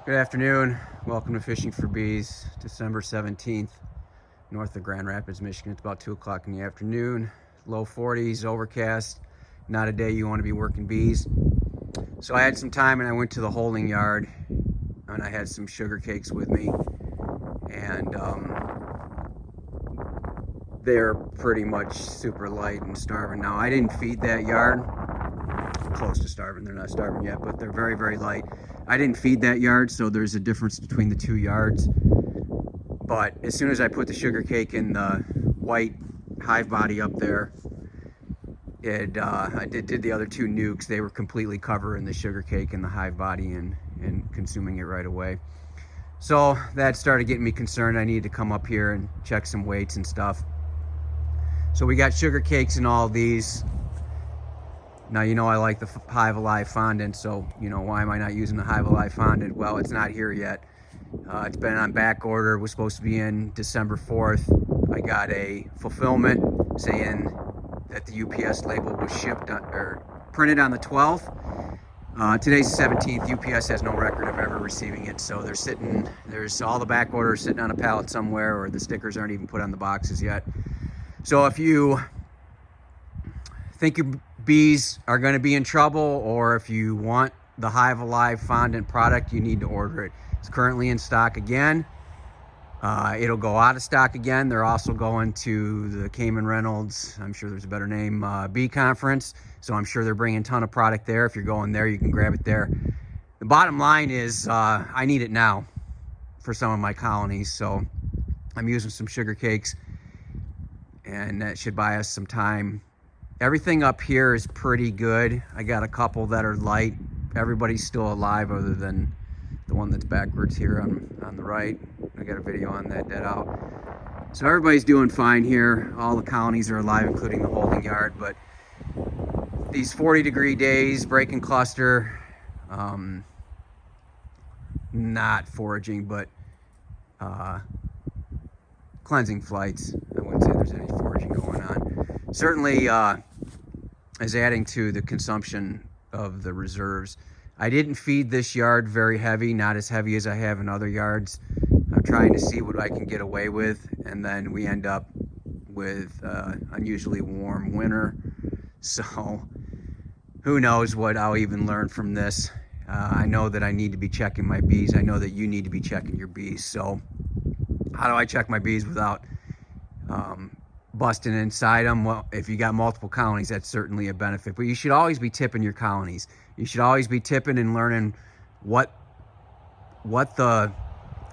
Good afternoon. Welcome to Fishing for Bees, December 17th, north of Grand Rapids, Michigan. It's about 2 o'clock in the afternoon. Low 40s, overcast. Not a day you want to be working bees. So I had some time and I went to the holding yard and I had some sugar cakes with me. And they're pretty much super light and starving. Now, I didn't feed that yard. Close to starving. They're not starving yet, but they're very, very light. I didn't feed that yard, so there's a difference between the two yards. But as soon as I put the sugar cake in the white hive body up there, I did the other two nukes. They were completely covering the sugar cake in the hive body and consuming it right away. So that started getting me concerned. I needed to come up here and check some weights and stuff. So we got sugar cakes in all these. Now, you know I like the Hive Alive Fondant, so, you know, why am I not using the Hive Alive Fondant? Well, it's not here yet. It's been on back order. It was supposed to be in December 4th. I got a fulfillment saying that the UPS label was shipped on, or printed on the 12th. Today's the 17th. UPS has no record of ever receiving it, so there's all the back orders sitting on a pallet somewhere, or the stickers aren't even put on the boxes yet. So if you think your bees are going to be in trouble, or if you want the Hive Alive Fondant product, you need to order it. It's currently in stock again. It'll go out of stock again. They're also going to the Cayman Reynolds, I'm sure there's a better name, bee conference. So I'm sure they're bringing a ton of product there. If you're going there, you can grab it there. The bottom line is I need it now for some of my colonies. So I'm using some sugar cakes, and that should buy us some time. Everything up here is pretty good. I got a couple that are light. Everybody's still alive other than the one that's backwards here on the right. I got a video on that dead out. So everybody's doing fine here. All the colonies are alive, including the holding yard. But these 40-degree days, breaking cluster, not foraging, but cleansing flights. I wouldn't say there's any foraging going on. Certainly is adding to the consumption of the reserves. I didn't feed this yard very heavy, not as heavy as I have in other yards. I'm trying to see what I can get away with, and then we end up with unusually warm winter. So who knows what I'll even learn from this. I know that I need to be checking my bees. I know that you need to be checking your bees. So how do I check my bees without busting inside them? Well, if you got multiple colonies, that's certainly a benefit. But you should always be tipping your colonies. You should always be tipping and learning what the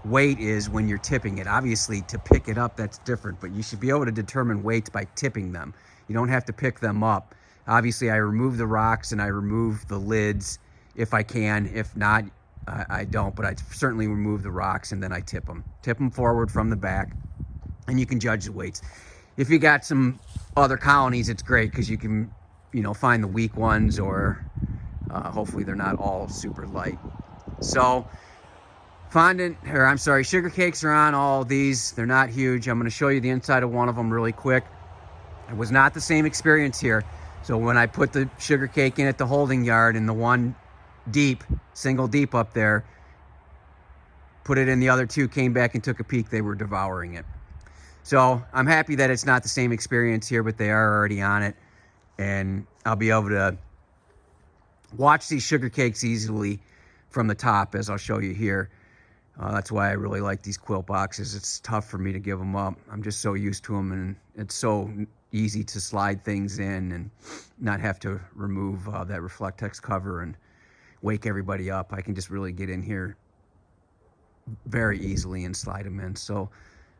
weight is when you're tipping it. Obviously, to pick it up, that's different, but you should be able to determine weights by tipping them. You don't have to pick them up. Obviously, I remove the rocks and I remove the lids if I can. If not, I don't, but I certainly remove the rocks and then I tip them. Tip them forward from the back, and you can judge the weights. If you got some other colonies, it's great because you can, you know, find the weak ones, or hopefully they're not all super light. So sugar cakes are on all these. They're not huge. I'm going to show you the inside of one of them really quick. It was not the same experience here. So when I put the sugar cake in at the holding yard and the one deep, single deep up there, put it in the other two, came back and took a peek, they were devouring it. So I'm happy that it's not the same experience here, but they are already on it. And I'll be able to watch these sugar cakes easily from the top, as I'll show you here. That's why I really like these quilt boxes. It's tough for me to give them up. I'm just so used to them, and it's so easy to slide things in and not have to remove that Reflectex cover and wake everybody up. I can just really get in here very easily and slide them in. So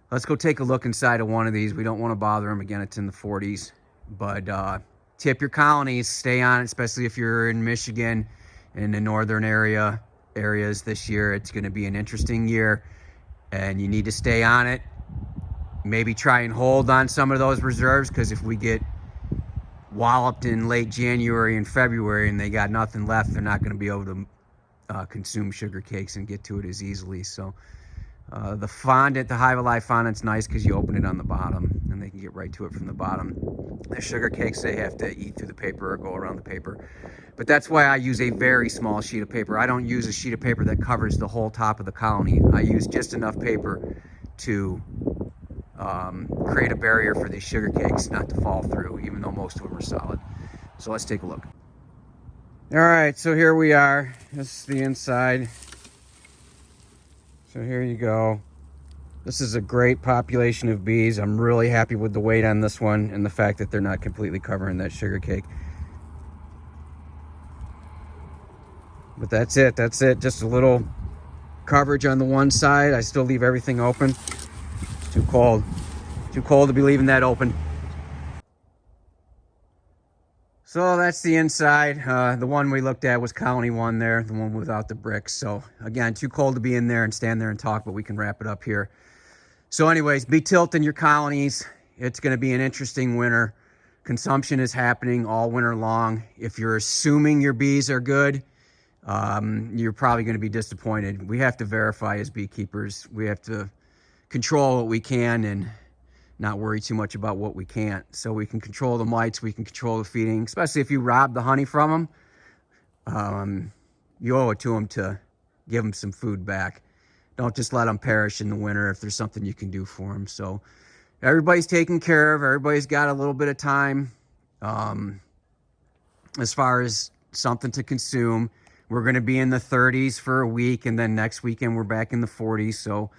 let's go take a look inside of one of these. We don't want to bother them. Again, it's in the 40s. But tip your colonies. Stay on it, especially if you're in Michigan, in the northern areas this year. It's going to be an interesting year, and you need to stay on it. Maybe try and hold on some of those reserves, because if we get walloped in late January and February and they got nothing left, they're not going to be able to consume sugar cakes and get to it as easily. So the fondant, the Hive Alive Fondant's nice because you open it on the bottom and they can get right to it from the bottom. The sugar cakes, they have to eat through the paper or go around the paper. But that's why I use a very small sheet of paper. I don't use a sheet of paper that covers the whole top of the colony. I use just enough paper to create a barrier for these sugar cakes not to fall through, even though most of them are solid. So let's take a look. All right, so here we are. This is the inside. So here you go. This is a great population of bees. I'm really happy with the weight on this one and the fact that they're not completely covering that sugar cake. But that's it. That's it. Just a little coverage on the one side. I still leave everything open. It's too cold. Too cold to be leaving that open. So that's the inside. The one we looked at was Colony 1 there, the one without the bricks. So again, too cold to be in there and stand there and talk, but we can wrap it up here. So anyways, be tilting your colonies. It's going to be an interesting winter. Consumption is happening all winter long. If you're assuming your bees are good, you're probably going to be disappointed. We have to verify as beekeepers. We have to control what we can and not worry too much about what we can't. So we can control the mites, we can control the feeding, especially if you rob the honey from them. You owe it to them to give them some food back. Don't just let them perish in the winter if there's something you can do for them. So everybody's taken care of. Everybody's got a little bit of time as far as something to consume. We're going to be in the 30s for a week, and then next weekend we're back in the 40s. So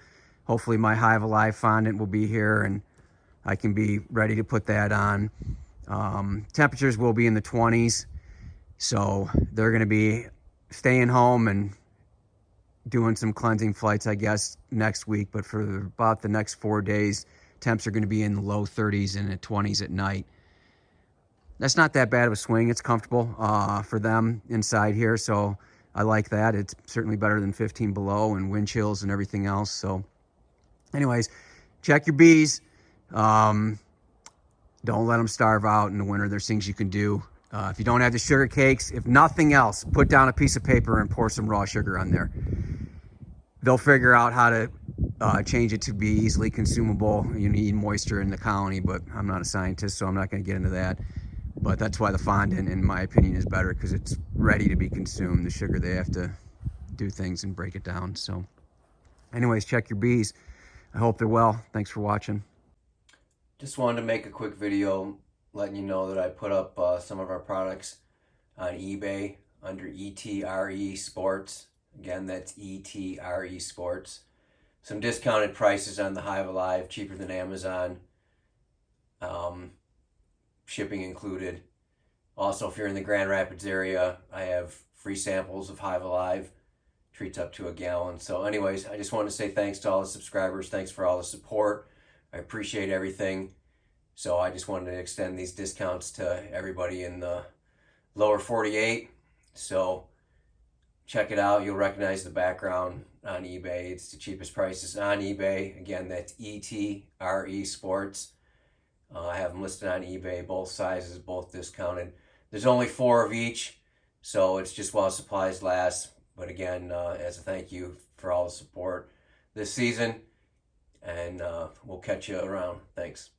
hopefully my Hive Alive Fondant will be here, and I can be ready to put that on. Temperatures will be in the 20s. So they're going to be staying home and doing some cleansing flights, I guess, next week. But for about the next 4 days, temps are going to be in the low 30s and the 20s at night. That's not that bad of a swing. It's comfortable for them inside here. So I like that. It's certainly better than 15 below and wind chills and everything else. So anyways, check your bees. Don't let them starve out in the winter. There's things you can do. If you don't have the sugar cakes, if nothing else, put down a piece of paper and pour some raw sugar on there. They'll figure out how to change it to be easily consumable. You need moisture in the colony, but I'm not a scientist, so I'm not going to get into that. But that's why the fondant, in my opinion, is better, because it's ready to be consumed. The sugar, they have to do things and break it down. So anyways, check your bees. I hope they're well. Thanks for watching. Just wanted to make a quick video letting you know that I put up some of our products on eBay under ETRE Sports. Again, that's ETRE Sports. Some discounted prices on the Hive Alive, cheaper than Amazon. Shipping included. Also, if you're in the Grand Rapids area, I have free samples of Hive Alive. Treats up to a gallon. So anyways, I just want to say thanks to all the subscribers. Thanks for all the support. I appreciate everything. So I just wanted to extend these discounts to everybody in the lower 48. So check it out. You'll recognize the background on eBay. It's the cheapest prices on eBay. Again, that's ETRE Sports. I have them listed on eBay, both sizes, both discounted. There's only 4 of each, so it's just while supplies last. But again, as a thank you for all the support this season, and we'll catch you around. Thanks.